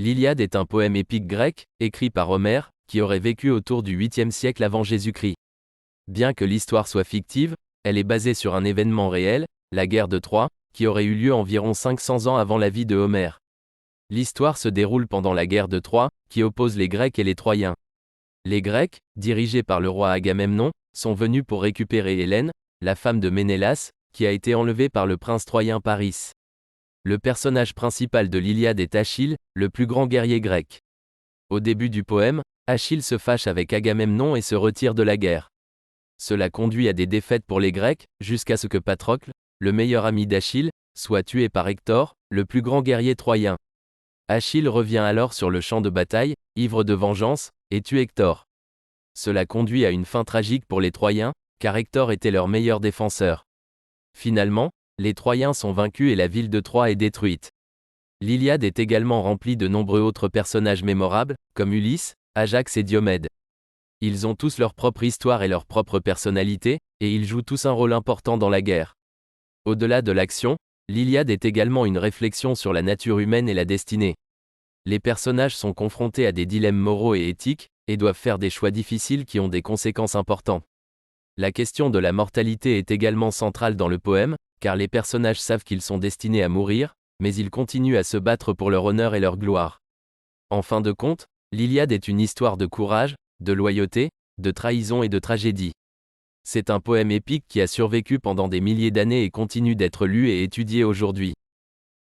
L'Iliade est un poème épique grec, écrit par Homère, qui aurait vécu autour du 8e siècle avant Jésus-Christ. Bien que l'histoire soit fictive, elle est basée sur un événement réel, la guerre de Troie, qui aurait eu lieu environ 500 ans avant la vie de Homère. L'histoire se déroule pendant la guerre de Troie, qui oppose les Grecs et les Troyens. Les Grecs, dirigés par le roi Agamemnon, sont venus pour récupérer Hélène, la femme de Ménélas, qui a été enlevée par le prince troyen Paris. Le personnage principal de l'Iliade est Achille, le plus grand guerrier grec. Au début du poème, Achille se fâche avec Agamemnon et se retire de la guerre. Cela conduit à des défaites pour les Grecs, jusqu'à ce que Patrocle, le meilleur ami d'Achille, soit tué par Hector, le plus grand guerrier troyen. Achille revient alors sur le champ de bataille, ivre de vengeance, et tue Hector. Cela conduit à une fin tragique pour les Troyens, car Hector était leur meilleur défenseur. Finalement, les Troyens sont vaincus et la ville de Troie est détruite. L'Iliade est également remplie de nombreux autres personnages mémorables, comme Ulysse, Ajax et Diomède. Ils ont tous leur propre histoire et leur propre personnalité, et ils jouent tous un rôle important dans la guerre. Au-delà de l'action, l'Iliade est également une réflexion sur la nature humaine et la destinée. Les personnages sont confrontés à des dilemmes moraux et éthiques, et doivent faire des choix difficiles qui ont des conséquences importantes. La question de la mortalité est également centrale dans le poème, car les personnages savent qu'ils sont destinés à mourir, mais ils continuent à se battre pour leur honneur et leur gloire. En fin de compte, l'Iliade est une histoire de courage, de loyauté, de trahison et de tragédie. C'est un poème épique qui a survécu pendant des milliers d'années et continue d'être lu et étudié aujourd'hui.